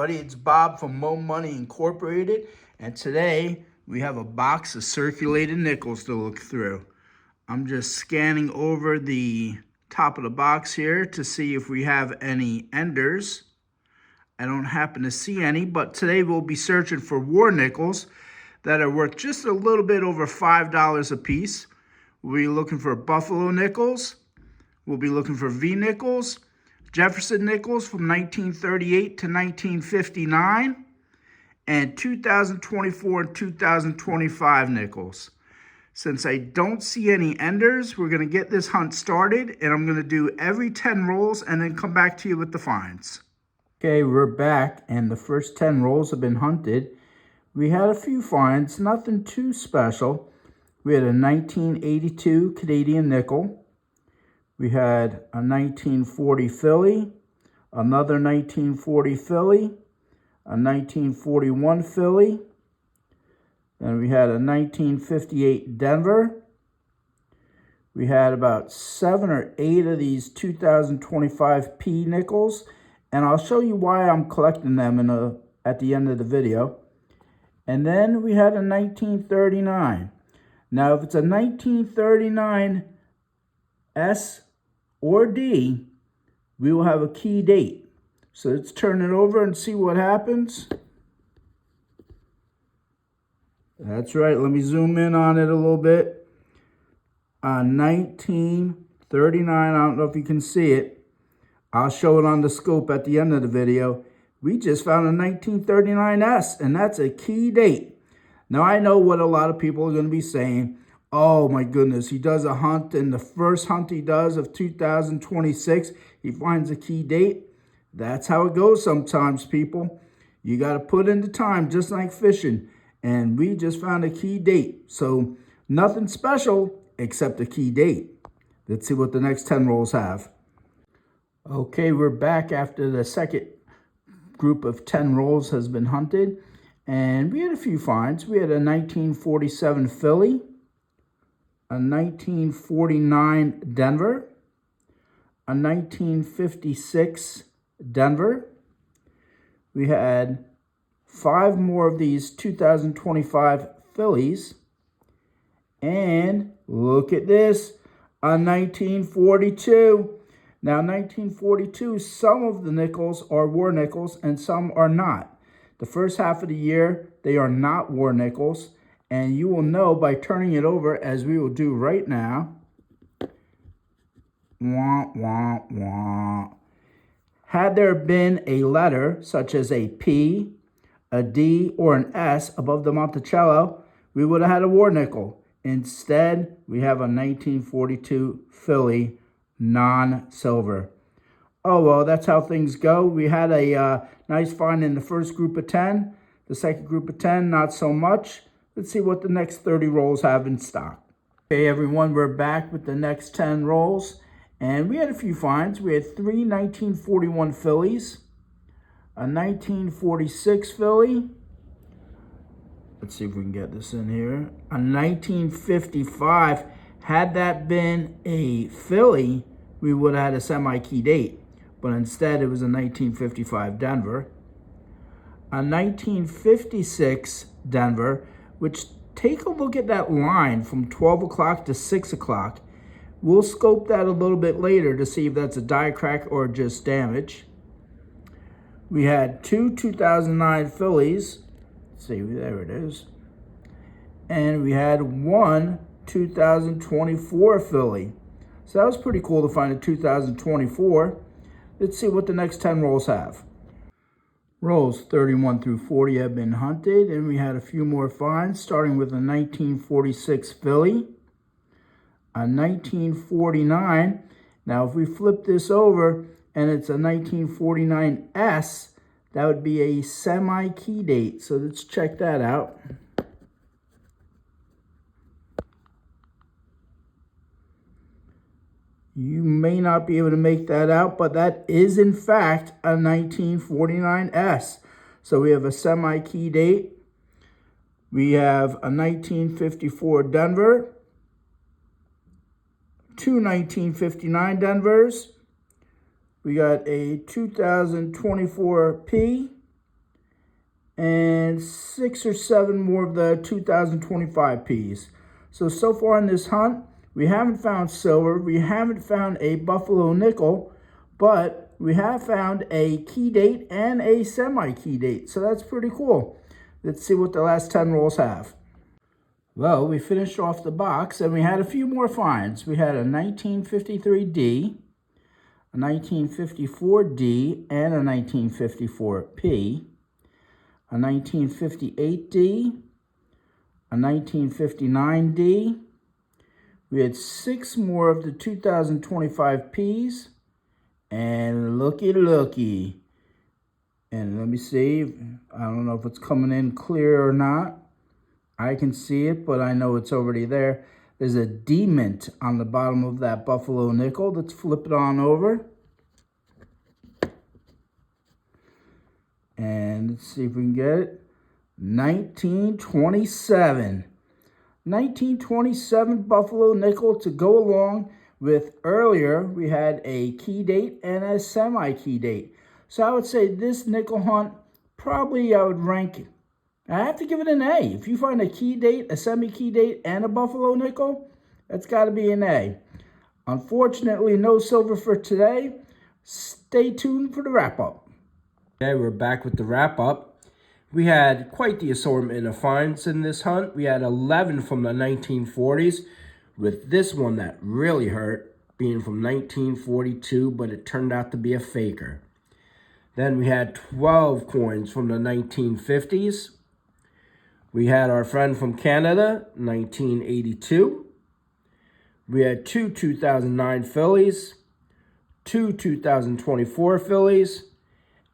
everybody, it's Bob from Mo Money Incorporated, and today we have a box of circulated nickels to look through. I'm just scanning over the top of the box here to see if we have any enders. I don't happen to see any, but today we'll be searching for war nickels that are worth just a little bit over $5 a piece. We'll be looking for Buffalo nickels. We'll be looking for V nickels, Jefferson Nickels from 1938 to 1959, and 2024 and 2025 nickels. Since I don't see any enders, we're going to get this hunt started, and I'm going to do every 10 rolls and then come back to you with the finds. Okay, we're back, and the first 10 rolls have been hunted. We had a few finds, nothing too special. We had a 1982 Canadian nickel. We had a 1940 Philly, another 1940 Philly, a 1941 Philly. Then we had a 1958 Denver. We had about 7 or 8 of these 2025 P nickels, and I'll show you why I'm collecting them at the end of the video. And then we had a 1939. Now, if it's a 1939 S or D, we will have a key date. So let's turn it over and see what happens. That's right, let me zoom in on it a little bit. 1939, I don't know if you can see it. I'll show it on the scope at the end of the video. We just found a 1939S, and that's a key date. Now, I know what a lot of people are going to be saying. Oh my goodness, he does a hunt, and the first hunt he does of 2026, he finds a key date. That's how it goes sometimes, people. You got to put in the time, just like fishing. And we just found a key date. So nothing special except a key date. Let's see what the next 10 rolls have. Okay, we're back after the second group of 10 rolls has been hunted. And we had a few finds. We had a 1947 Philly, a 1949 Denver, a 1956 Denver. We had 5 more of these 2025 Phillies. And look at this, a 1942. Now, 1942, some of the nickels are war nickels and some are not. The first half of the year, they are not war nickels. And you will know by turning it over, as we will do right now. Wah, wah, wah. Had there been a letter, such as a P, a D, or an S above the Monticello, we would have had a war nickel. Instead, we have a 1942 Philly non-silver. Oh, well, that's how things go. We had a nice find in the first group of 10. The second group of 10, not so much. Let's see what the next 30 rolls have in stock. Okay, everyone, we're back with the next 10 rolls. And we had a few finds. We had 3 1941 Phillies, a 1946 Philly. Let's see if we can get this in here. A 1955. Had that been a Philly, we would have had a semi-key date. But instead, it was a 1955 Denver. A 1956 Denver, which, take a look at that line from 12 o'clock to 6 o'clock. We'll scope that a little bit later to see if that's a die crack or just damage. We had 2 2009 Phillies. Let's see, there it is. And we had 1 2024 Philly. So that was pretty cool to find a 2024. Let's see what the next 10 rolls have. Rolls 31 through 40 have been hunted, and we had a few more finds, starting with a 1946 Philly, a 1949. Now, if we flip this over and it's a 1949S, that would be a semi-key date. So let's check that out. You may not be able to make that out, but that is, in fact, a 1949S. So we have a semi-key date. We have a 1954 Denver, 2 1959 Denvers. We got a 2024 P, and 6 or 7 more of the 2025 Ps. So far in this hunt, we haven't found silver, we haven't found a buffalo nickel, but we have found a key date and a semi-key date. So that's pretty cool. Let's see what the last 10 rolls have. Well, we finished off the box and we had a few more finds. We had a 1953D, a 1954D, and a 1954P, a 1958D, a 1959D. We had 6 more of the 2025 Ps, and looky. And let me see, I don't know if it's coming in clear or not. I can see it, but I know it's already there. There's a D mint on the bottom of that buffalo nickel. Let's flip it on over. And let's see if we can get it. 1927. 1927 buffalo nickel to go along with earlier we had a key date and a semi-key date. So I would say this nickel hunt, probably I would rank it. I have to give it an A. If you find a key date, a semi-key date, and a buffalo nickel, that's got to be an A. Unfortunately, no silver for today. Stay tuned for the wrap-up. Okay, we're back with the wrap-up. We had quite the assortment of finds in this hunt. We had 11 from the 1940s, with this one that really hurt being from 1942, but it turned out to be a faker. Then we had 12 coins from the 1950s. We had our friend from Canada, 1982. We had 2 2009 Phillies, 2 2024 Phillies,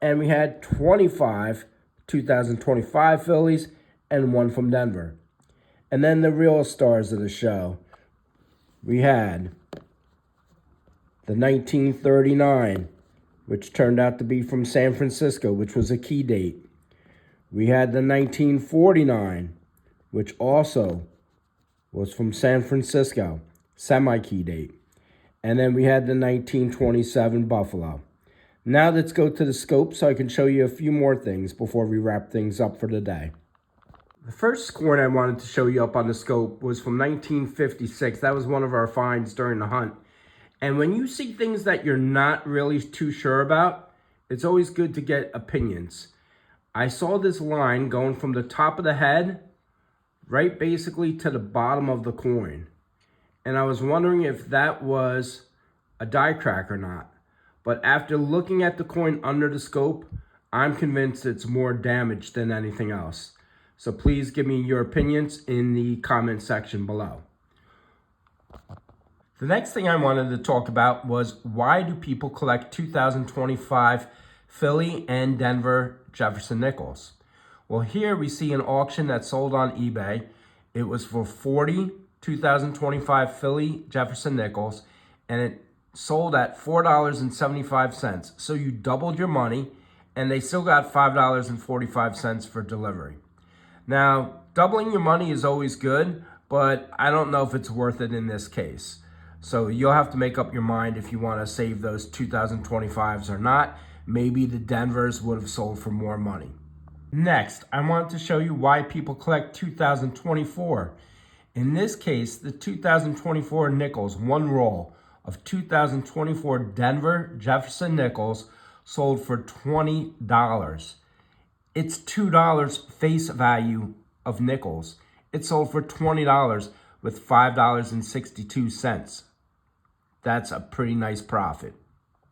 and we had 25 2025 Phillies and 1 from Denver. And then the real stars of the show. We had the 1939, which turned out to be from San Francisco, which was a key date. We had the 1949, which also was from San Francisco, semi-key date. And then we had the 1927 Buffalo. Now let's go to the scope so I can show you a few more things before we wrap things up for the day. The first coin I wanted to show you up on the scope was from 1956. That was one of our finds during the hunt. And when you see things that you're not really too sure about, it's always good to get opinions. I saw this line going from the top of the head right basically to the bottom of the coin. And I was wondering if that was a die crack or not. But after looking at the coin under the scope, I'm convinced it's more damaged than anything else. So please give me your opinions in the comment section below. The next thing I wanted to talk about was, why do people collect 2025 Philly and Denver Jefferson Nickels? Well, here we see an auction that sold on eBay. It was for 40 2025 Philly Jefferson Nickels, and it sold at $4.75. So you doubled your money, and they still got $5.45 for delivery. Now, doubling your money is always good, but I don't know if it's worth it in this case. So you'll have to make up your mind if you want to save those 2025s or not. Maybe the Denvers would have sold for more money. Next, I wanted to show you why people collect 2024. In this case, the 2024 Nickels, one roll of 2024 Denver Jefferson Nickels, sold for $20. It's $2 face value of nickels. It sold for $20 with $5.62. That's a pretty nice profit.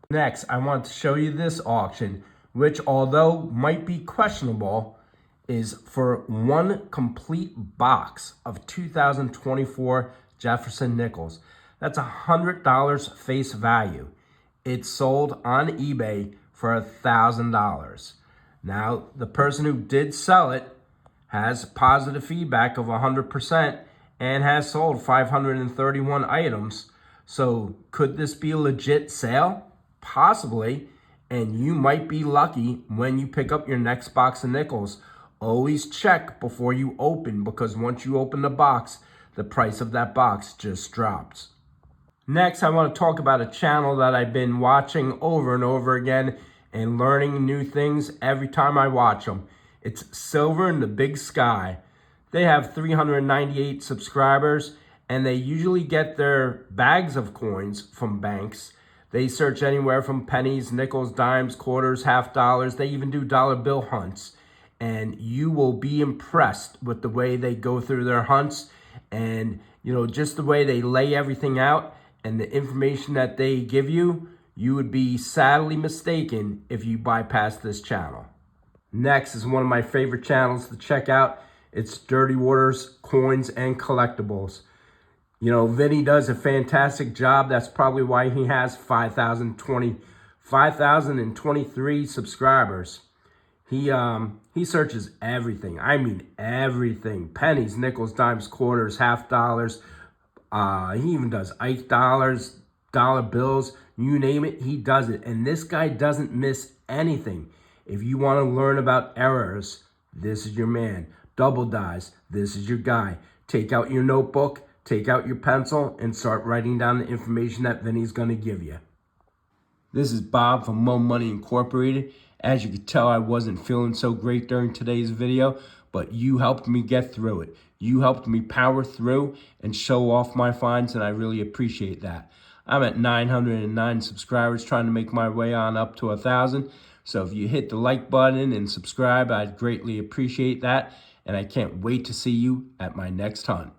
Next, I want to show you this auction, which, although might be questionable, is for one complete box of 2024 Jefferson Nickels. That's $100 face value. It sold on eBay for $1,000. Now, the person who did sell it has positive feedback of 100% and has sold 531 items. So could this be a legit sale? Possibly. And you might be lucky when you pick up your next box of nickels. Always check before you open, because once you open the box, the price of that box just drops. Next, I want to talk about a channel that I've been watching over and over again and learning new things every time I watch them. It's Silver in the Big Sky. They have 398 subscribers, and they usually get their bags of coins from banks. They search anywhere from pennies, nickels, dimes, quarters, half dollars. They even do dollar bill hunts. And you will be impressed with the way they go through their hunts and, just the way they lay everything out and the information that they give you. You would be sadly mistaken if you bypass this channel. Next is one of my favorite channels to check out. It's Dirty Waters Coins and Collectibles. Vinny does a fantastic job. That's probably why he has 5,023 subscribers. He searches everything. I mean everything. Pennies, nickels, dimes, quarters, half dollars. He even does Ike dollars, dollar bills, you name it, he does it. And this guy doesn't miss anything. If you want to learn about errors, this is your man. Double dies, this is your guy. Take out your notebook, take out your pencil, and start writing down the information that Vinny's going to give you. This is Bob from Mo Money Incorporated. As you can tell, I wasn't feeling so great during today's video, but you helped me get through it. You helped me power through and show off my finds, and I really appreciate that. I'm at 909 subscribers, trying to make my way on up to 1,000. So if you hit the like button and subscribe, I'd greatly appreciate that. And I can't wait to see you at my next hunt.